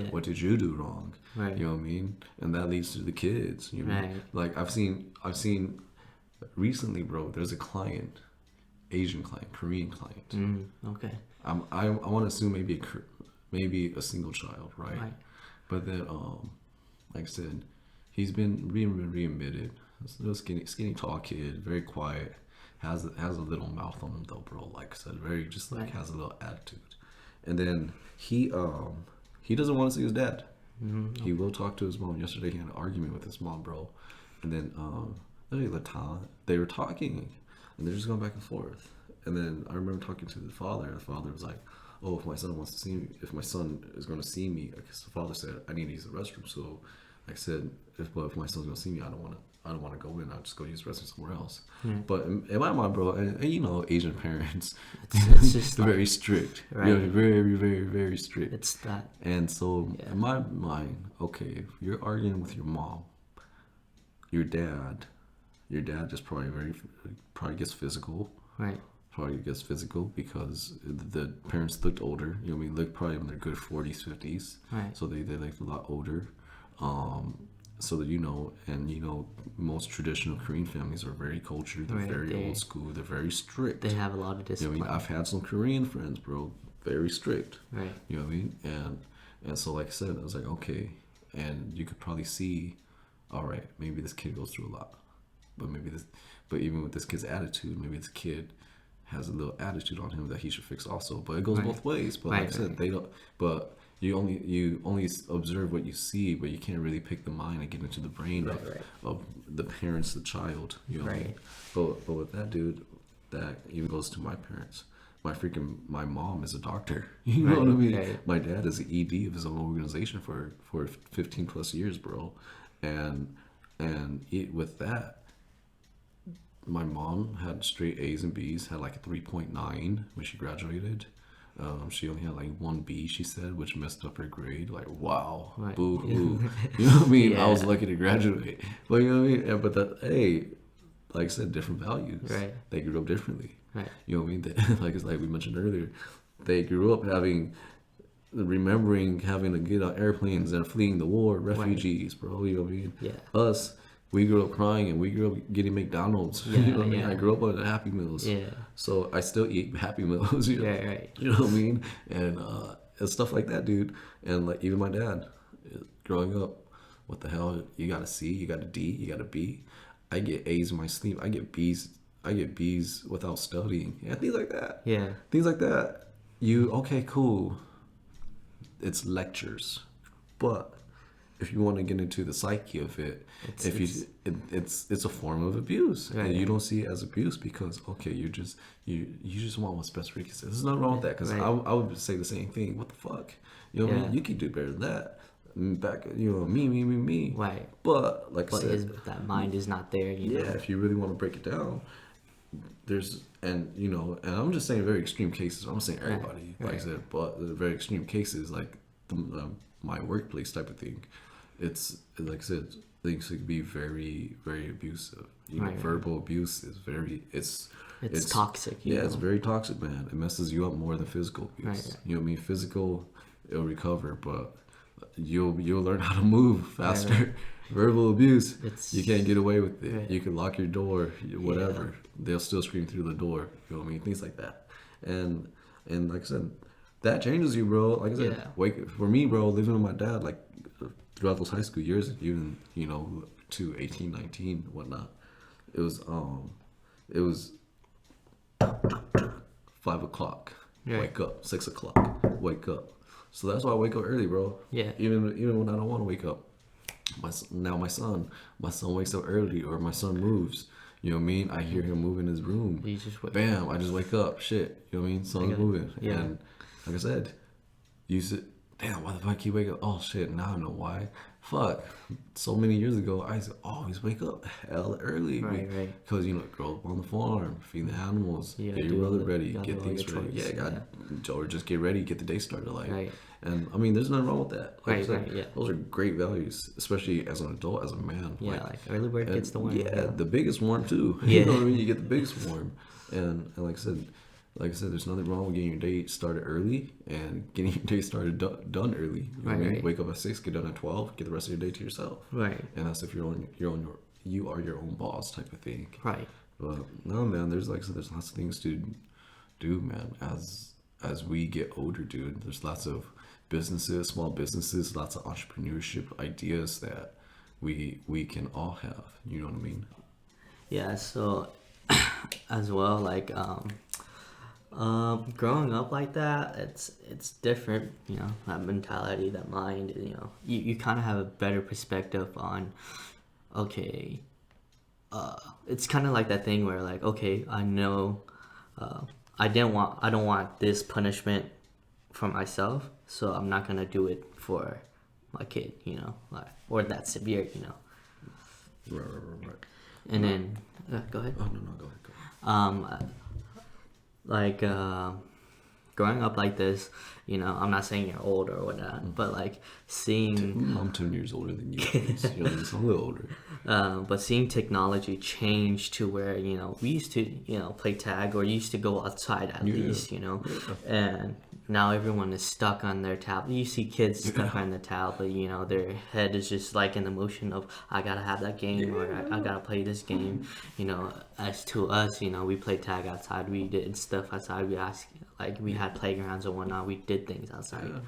What did you do wrong? Right. You know what I mean? And that leads to the kids. You know? Right. Like I've seen recently, bro. There's a client, Asian client, Korean client. Okay. I want to assume maybe a single child, right? But then, like I said, he's been readmitted. Little skinny tall kid, very quiet, has a little mouth on him though, bro. Like I said, very just like has a little attitude. And then he doesn't want to see his dad. Mm-hmm. He will talk to his mom. Yesterday he had an argument with his mom, bro. And then they were talking, and they're just going back and forth. And then I remember talking to the father. The father was like, "Oh, if my son is going to see me," because the father said, "I need to use the restroom," so like I said, if my son's gonna see me, I don't want to go in. I'll just go use the restroom somewhere else. Yeah. But in my mind, bro, and you know, Asian parents, It's just they're like, very strict. right. You know, very, very, very strict. it's that. And so Yeah. in my mind, okay, if you're arguing with your mom, your dad just probably gets physical. Right. Probably gets physical because the parents looked older. You know what I mean? Looked probably in their good 40s, 50s. Right. So they looked a lot older. So that most traditional Korean families are very cultured. They're Right, very old school. They're very strict. They have a lot of You know discipline. what I mean? I've had some Korean friends, bro, very strict. Right. You know what I mean? And so like I said, I was like, okay. And you could probably see, all right, maybe this kid goes through a lot. But even with this kid's attitude, maybe this kid has a little attitude on him that he should fix also. But it goes Right. both ways. But Right, like I said, right. they don't. But you only observe what you see, but you can't really pick the mind and get into the brain Right, right. of the parents, the child. You know what I mean? Right. But with that dude, that even goes to my parents. My mom is a doctor. You know Right, what I mean? right. My dad is the ED of his own organization for 15 plus years, bro. With that, my mom had straight A's and B's, had like a 3.9 when she graduated. She only had like one B, she said, which messed up her grade. Like, wow, Right. boo hoo. You know what I mean? I was Yeah. lucky to graduate. But you know what I mean? But hey, like I said, different values. Right. They grew up differently. Right. You know what I mean? It's like we mentioned earlier, they grew up remembering having to get on airplanes and fleeing the war, refugees, bro. You know what I mean? Yeah. Us, we grew up crying and we grew up getting McDonald's. Yeah, You know what I mean? yeah. I grew up on the Happy Meals. Yeah. So I still eat Happy Meals. You know? Yeah, right. You know what I mean? And stuff like that, dude. And like even my dad, growing up, what the hell? You got a C, you got a D, you got a B. I get A's in my sleep. I get B's without studying. Yeah, things like that. Yeah. Things like that. Okay, cool. It's lectures, but if you want to get into the psyche of it, it's a form of abuse, Right. and you don't see it as abuse because you just want what's best for your kids. There's nothing wrong with that because Right. I would say the same thing. What the fuck? You know what I mean? Yeah. You can do better than that. Back, me. Right. But like I But said, that mind is not there. You know? if you really want to break it down, and I'm just saying very extreme cases. I'm not saying everybody, like I right. said, but the very extreme cases, like my workplace type of thing. It's like I said, things could be very, very abusive. Right. Verbal abuse is It's toxic. It's very toxic, man. It messes you up more than physical abuse. Right. You know what I mean? Physical, it'll recover, but you'll learn how to move faster. Right. Verbal abuse, It's- you can't get away with it. Right. You can lock your door, whatever. They'll still scream through the door. You know what I mean? Things like that. And like I said, that changes you, bro. Like I said, for me, bro, living with my dad, like throughout those high school years, even to 18, 19, whatnot, it was 5 o'clock, Right. wake up. 6 o'clock, wake up. So that's why I wake up early, bro. Yeah. Even when I don't want to wake up. My son wakes up early, or my son moves. You know what I mean? I hear him move in his room. You just Bam! I just wake up. Shit. You know what I mean? Son's moving. Yeah. And like I said, you said, damn, why the fuck you wake up? Oh shit! Now I know why. Fuck. So many years ago, I used to always wake up hell early. Right. Because grow up on the farm, feed the animals, Yeah, get do your all brother the- ready, gotta get do all things your ready. chores, Or just get ready, get the day started. Like, Right. and I mean, there's nothing wrong with that. Like I Right, said, right, yeah. those are great values, especially as an adult, as a man. Yeah, like early bird and gets the worm. Yeah, the biggest worm too. Yeah. You know what I mean? You get the biggest worm, and like I said, there's nothing wrong with getting your day started early and getting your day started done early. You know what I mean? Right. Wake up at 6, get done at 12, get the rest of your day to yourself. Right. And that's if you are your own boss type of thing. Right. But no, man, there's lots of things to do, man. As we get older, dude, there's lots of businesses, small businesses, lots of entrepreneurship ideas that we can all have. You know what I mean? Yeah. So, as well, like growing up like that, it's different. You know, that mentality, that mind. You kind of have a better perspective on. Okay. It's kind of like that thing where like, okay, I know, I don't want this punishment for myself, so I'm not gonna do it for my kid, you know, like, or that severe, you know. Right. And then, go ahead. Oh, no, go ahead. Like, growing up like this, you know, I'm not saying you're old or whatnot, but like seeing, I'm 10 years older than you. You're a little older. but seeing technology change to where, you know, we used to, you know, play tag or used to go outside at least, you know, and now everyone is stuck on their tablet. You see kids stuck on the tablet, you know, their head is just like in the motion of, I gotta have that game or I gotta play this game, you know. As to us, you know, we played tag outside, we did stuff outside, we had playgrounds and whatnot, we did things outside. Yeah.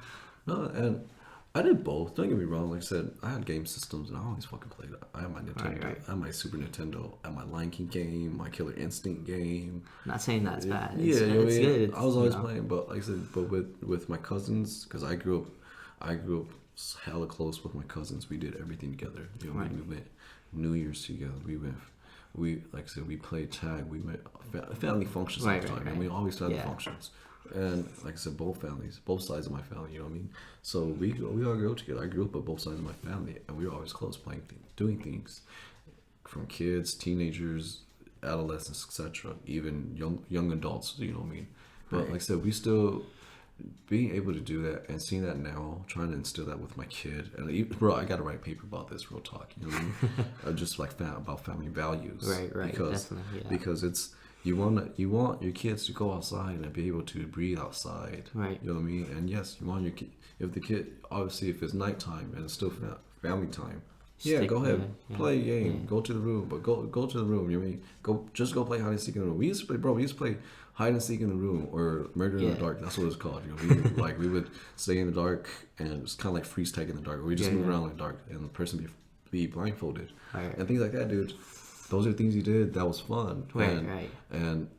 No, and I did both. Don't get me wrong. Like I said, I had game systems, and I always fucking played it. I had my Nintendo, Right. I had my Super Nintendo, I had my Lion King game, my Killer Instinct game. Not saying that's bad. Yeah, It's good. I was always playing, but like I said, but with my cousins, because I grew up hella close with my cousins. We did everything together. You know, we went New Year's together. We like I said, we played tag. We went family functions all the time, and we always had functions. And like I said, both sides of my family, you know what I mean? So we all grew up together. I grew up with both sides of my family, and we were always close, playing doing things, from kids, teenagers, adolescents, etc., even young adults, you know what I mean? But like I said, we still being able to do that and seeing that now, trying to instill that with my kid. And bro, I got to write a paper about this, real talk. You know what I mean? Just like about family values. Right. Because, definitely, yeah. Because it's you want your kids to go outside and be able to breathe outside. Right. You know what I mean? And yes, you want your kid. If the kid, obviously, if it's nighttime and it's still family time. Go ahead, play a game. Yeah. Go to the room, but go to the room. You know what I mean? Go play hide and seek in the room. We used to play hide and seek in the room or murder in the dark. That's what it's called. You know, we would stay in the dark and it's kind of like freeze tag in the dark. Or we just move around in the dark and the person be blindfolded and things like that, dude. Those are things you did. That was fun. Right. And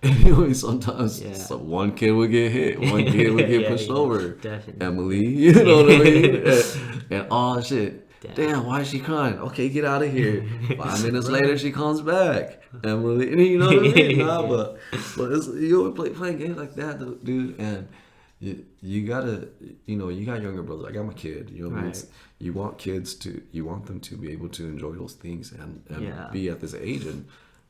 anyway, sometimes one kid would get hit, one kid would get pushed over. Definitely. Emily, you know what I mean? and oh shit. Damn, why is she crying? Okay, get out of here. 5 minutes later, she comes back. Emily, you know what I mean? Nah, but it's, you playing games like that, dude, and you gotta, you know, you got younger brothers. I got my kid. You know what I mean? You want them to be able to enjoy those things and be at this age and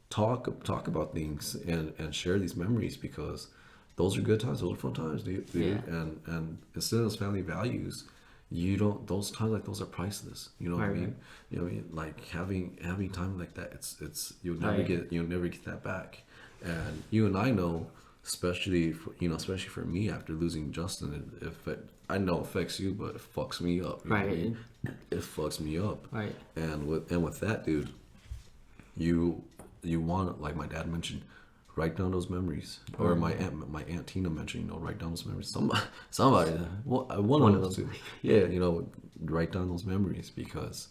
talk about things and share these memories, because those are good times. Those are fun times, dude. And instead of those family values, those times like those are priceless. You know what I mean? You know what I mean? Like having time like that, it's you'll never get that back. And you and I know, especially for me after losing Justin, I know it affects you, but it fucks me up. You know what I mean? It fucks me up. Right. And with that, dude, you want, like my dad mentioned, write down those memories, or my aunt Tina mentioned, write down those memories. Somebody, one of those two. Yeah, write down those memories, because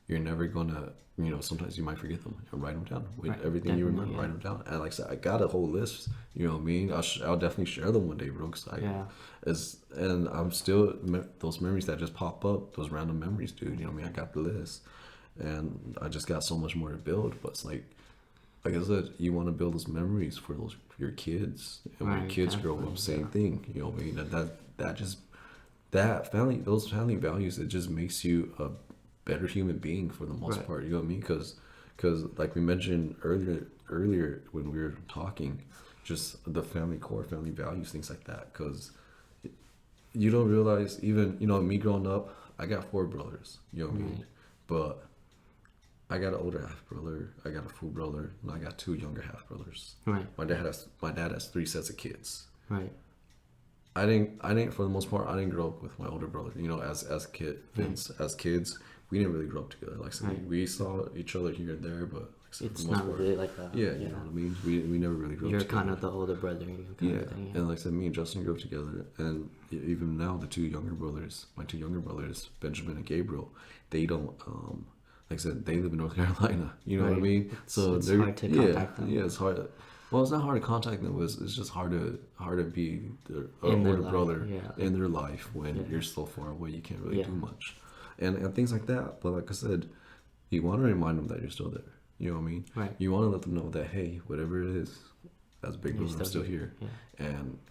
you're never gonna, sometimes you might forget them. Write them down. Everything you remember, write them down. And like I said, I got a whole list. You know what I mean? I'll definitely share them one day, bro. And I'm still those memories that just pop up, those random memories, dude. You know what I mean? I got the list, and I just got so much more to build. But it's like I said, you want to build those memories for your kids, and when your kids grow up, same thing. You know what I mean? Those family values, it just makes you a better human being for the most part. You know what I mean? Because like we mentioned earlier when we were talking, just the family core, family values, things like that. Because you don't realize, even me growing up, I got 4 brothers. You know what I mean? But I got an older half brother, I got a full brother, and I got 2 younger half brothers. Right. My dad has 3 sets of kids. Right. I didn't for the most part, I didn't grow up with my older brother. As kids, we didn't really grow up together. Like I said, we saw each other here and there, but it's not really like that. Yeah, you know what I mean? We never really grew up together. You're kind of the older brother. And like I said, me and Justin grew up together, and even now my 2 younger brothers, Benjamin and Gabriel, they don't like I said, they live in North Carolina. You know what I mean? So it's hard to contact them. Yeah, it's hard. Well, it's not hard to contact them. It's just hard to be their older brother in their life when you're so far away. You can't really do much, and things like that. But like I said, you want to remind them that you're still there. You know what I mean? Right. You want to let them know that, hey, whatever it is, as big brother, I'm still here. Yeah.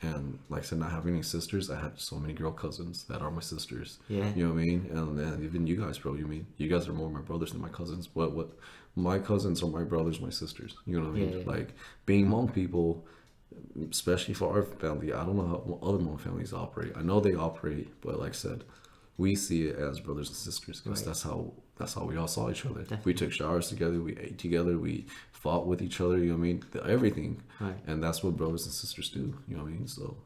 And like I said, not having any sisters, I had so many girl cousins that are my sisters. Yeah. You know what I mean? And then even you guys, bro. You guys are more my brothers than my cousins. What my cousins are my brothers, my sisters. You know what I mean? Yeah. Like being Hmong people, especially for our family, I don't know how other Hmong families operate. I know they operate, but like I said, we see it as brothers and sisters because that's how we all saw each other. Definitely. We took showers together, we ate together, we fought with each other. You know what I mean? Everything, right. And that's what brothers and sisters do. You know what I mean? So,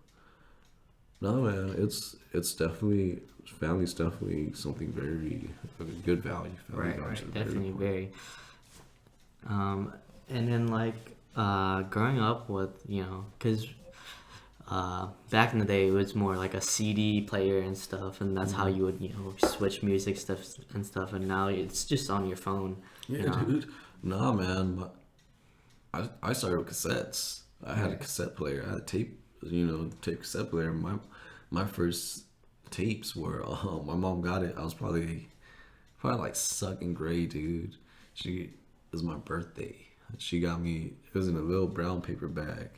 no, man, it's definitely family's definitely something very a good value. Family right. Definitely very. And then like growing up with because. Back in the day, it was more like a CD player and stuff, and that's how you would, switch music stuff and stuff. And now it's just on your phone. Yeah, dude. Nah, man. I started with cassettes. I had a cassette player. I had a tape cassette player. My first tapes were my mom got it. I was probably like second grade, dude. It was my birthday. She got me. It was in a little brown paper bag.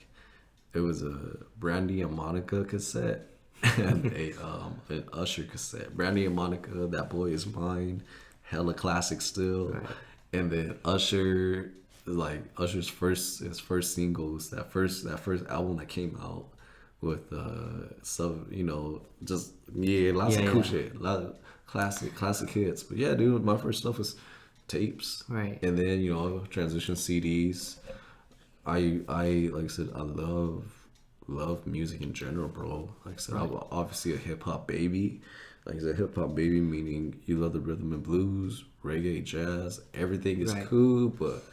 It was a Brandy and Monica cassette and an Usher cassette. Brandy and Monica, That Boy Is Mine, hella classic still. Right. And then Usher, like his first singles, that first album that came out with lots of cool shit, a lot of classic hits. But yeah, dude, my first stuff was tapes, right? And then transition CDs. I like I said, I love music in general, bro. Like I said, right. I'm obviously a hip hop baby. Like I said, hip hop baby meaning you love the rhythm and blues, reggae, jazz, everything is cool. But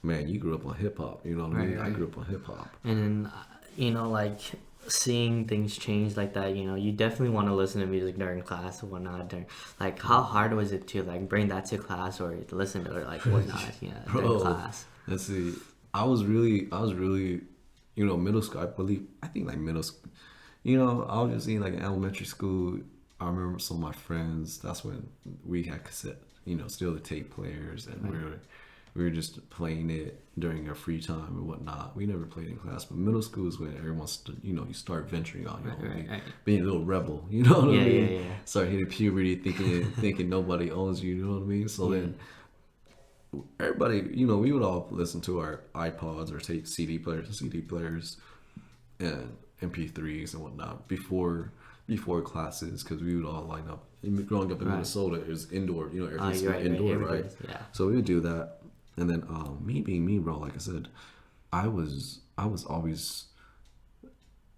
man, you grew up on hip hop. You know what I mean? Right. I grew up on hip hop. And like seeing things change like that, you definitely want to listen to music during class or whatnot. Like, how hard was it to like bring that to class or to listen to it, like whatnot? During class. Let's see. I was really, middle school. I think like middle school. Obviously like in elementary school, I remember some of my friends. That's when we had cassette, still the tape players, and we were just playing it during our free time and whatnot. We never played in class, but middle school is when everyone's, you start venturing out, being a little rebel. You know what I mean? Yeah. Start hitting puberty, thinking nobody owns you. You know what I mean? So then. Everybody, we would all listen to our iPods or take CD players and MP3s and whatnot before classes, because we would all line up. Growing up in Minnesota, it was indoor, everything's indoor, right? Yeah. So we would do that, and then me being me, bro. Like I said, I was always,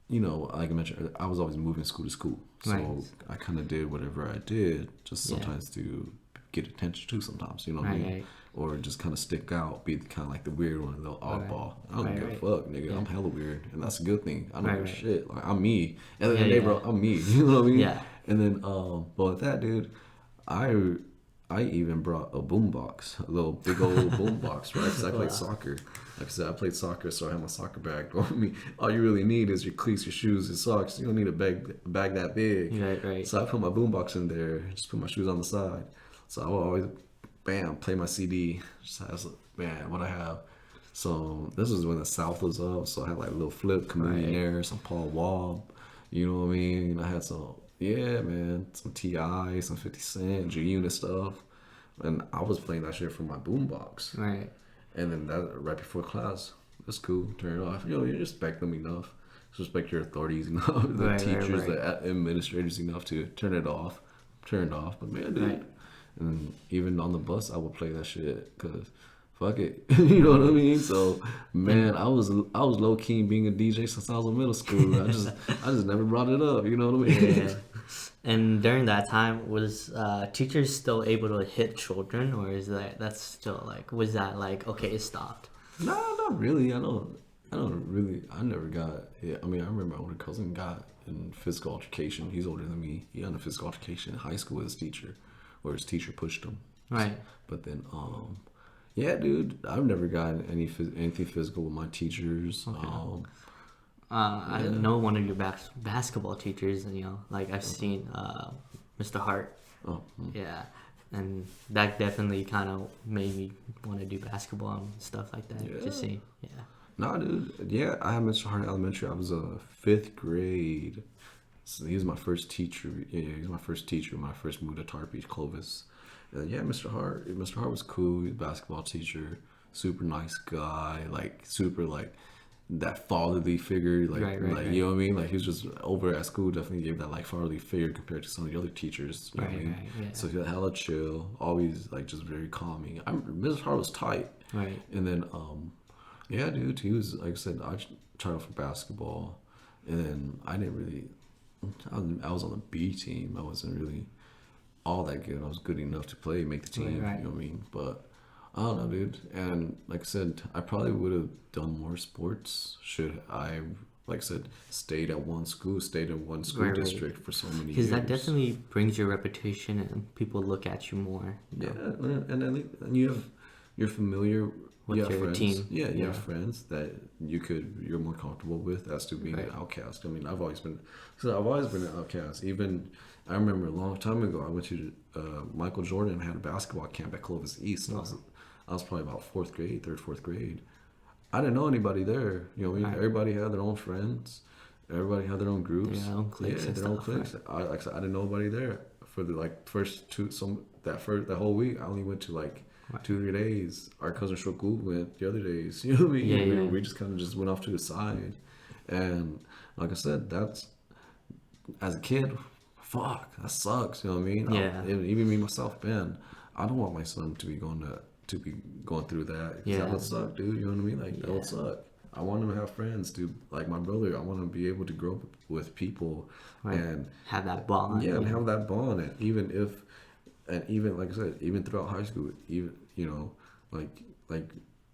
like I mentioned, I was always moving school to school, so I kind of did whatever I did, just sometimes to get attention to. Sometimes, you know what I mean. Right. Or just kind of stick out, be kind of like the weird one, the oddball. I don't give a fuck, nigga. Yeah. I'm hella weird, and that's a good thing. I don't give a shit. Like, I'm me. And then, hey, bro, I'm me. You know what I mean? Yeah. And then, but with that, dude, I even brought a boombox, a little big old boombox, right? Because I played soccer. Like I said, I played soccer, so I had my soccer bag. But all you really need is your cleats, your shoes, your socks. You don't need a bag that big. Right. So I put my boombox in there, just put my shoes on the side. So I would always, bam, play my CD. Just has, man, what I have. So this was when the South was up. So I had like a little Flip, Chameleonaire, some Paul Wall. You know what I mean? I had some, some T.I., some 50 Cent, G-Unit stuff. And I was playing that shit from my boombox. Right. And then that right before class, that's cool. Turn it off. You respect them enough. Respect your authorities enough. The teachers, the administrators enough to turn it off. But man, dude. Right. And even on the bus, I would play that shit because fuck it, you know what I mean. So man, I was low key being a DJ since I was in middle school. I just never brought it up, you know what I mean. Yeah. And during that time, was teachers still able to hit children, or is that's still like, was that like, okay, it stopped? No, not really. I never got it. I mean, I remember my older cousin got in physical altercation. He's older than me. He got in a physical altercation in high school with his teacher, where his teacher pushed him. Right. But then, yeah, dude, I've never gotten anything physical with my teachers. Okay. I know one of your basketball teachers, like I've seen Mr. Hart. Oh. Yeah. And that definitely kind of made me want to do basketball and stuff like that. Yeah. Just see. Yeah. Nah, dude. Yeah, I had Mr. Hart in elementary. I was fifth grade. So he was my first teacher. Yeah, he was my first teacher when I first moved to Tar Beach, Clovis. And yeah, Mr. Hart. Mr. Hart was cool. He was a basketball teacher. Super nice guy. Like super like that fatherly figure. Like Right. you know what I mean. Like he was just over at school. Definitely gave that like fatherly figure compared to some of the other teachers. You know what I mean? Yeah. So he was hella chill. Always like just very calming. Mr. Hart was tight. Right. And then yeah, dude, he was like I said. I tried out for basketball, and then I didn't really. I was on the B team. I wasn't really all that good. I was good enough to play, make the team. Right. You know what I mean? But I don't know, dude. And like I said, I probably would have done more sports should I, like I said, stayed at one school Right. district for so many Because years. that definitely brings your reputation and people look at you more. You know? Yeah, and then you're familiar. With You have your friends. team. Yeah, you have friends that you're more comfortable with as to being Right. an outcast. I mean, I've always been an outcast. Even I remember a long time ago, I went to Michael Jordan had a basketball camp at Clovis East. I was probably about fourth grade. I didn't know anybody there. You know what I mean? Right. Everybody had their own friends. Everybody had their own groups. Their own cliques and their own stuff, cliques. Like I said, I didn't know nobody there for the like first that whole week. I only went to like 2-3 days. Our cousin Shokul went the other days. You know what I mean? Yeah. We just kind of just went off to the side, and like I said, that's as a kid, fuck, that sucks. You know what I mean? Yeah. Even me myself, Ben, I don't want my son to be going through that. 'Cause Yeah. that would suck, dude. You know what I mean? Like that Yeah. would suck. I want him to have friends, dude. Like my brother, I want him to be able to grow up with people Right. and Have that bond. yeah, and have that bond. And even like I said, even throughout high school, even like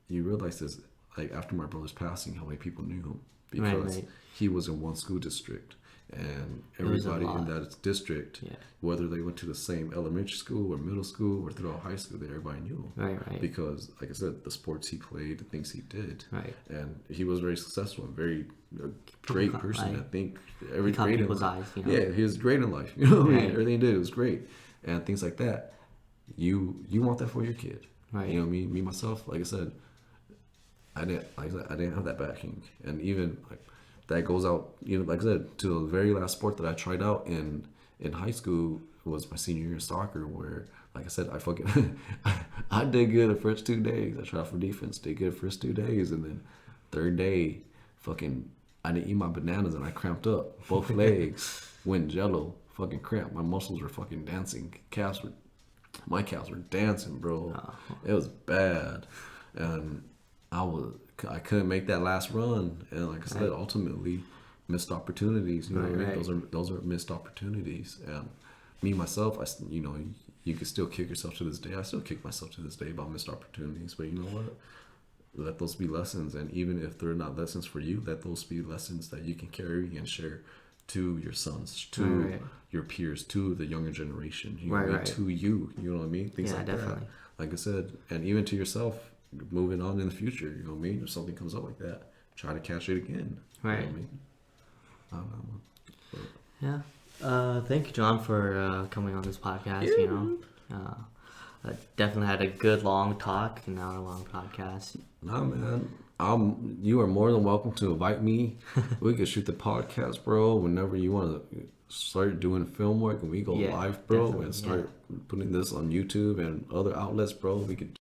you realize this like after my brother's passing, how many people knew him because Right. he was in one school district, and was a everybody in lot. that district, Yeah. whether they went to the same elementary school or middle school or throughout high school, everybody knew him. Right. Because, like I said, the sports he played, the things he did, Right. and he was very successful and very great caught, person. like, I think He caught great in people's life. eyes. You know? Yeah, he was great in life. You know what I mean? Right. Everything he did was great, and things like that. You want that for your kid. Right. You know what I mean? Me myself, like I said, I didn't have that backing, and even like that goes out. You know, like I said, to the very last sport that I tried out in high school was my senior year in soccer, where like I said, I fucking I did good the first 2 days. I tried out for defense, did good the first 2 days, and then third day, fucking I didn't eat my bananas and I cramped up both legs, went jello, fucking cramped. My muscles were fucking dancing. My calves were dancing, bro. It was bad, and I couldn't make that last run, and like I said, ultimately missed opportunities. You know what I mean? Right. Those are missed opportunities. And me myself, you could still kick yourself to this day. I still kick myself to this day about missed opportunities. But you know what? Let those be lessons, and even if they're not lessons for you, let those be lessons that you can carry and share to your sons, to Right. your peers, to the younger generation. You know Right, what I mean? right. To you. You know what I mean? Things Yeah, like definitely. that. Like I said, and even to yourself, moving on in the future. You know what I mean? If something comes up like that, try to catch it again. Right. You know what I mean? I don't know. Yeah. Thank you, John, for coming on this podcast. You know, I definitely had a good long talk, an hour-long podcast. Nah, man. You are more than welcome to invite me. We could shoot the podcast, bro, whenever you want to start doing film work and we go Yeah, live, bro, definitely, and start putting this on YouTube and other outlets, bro. We could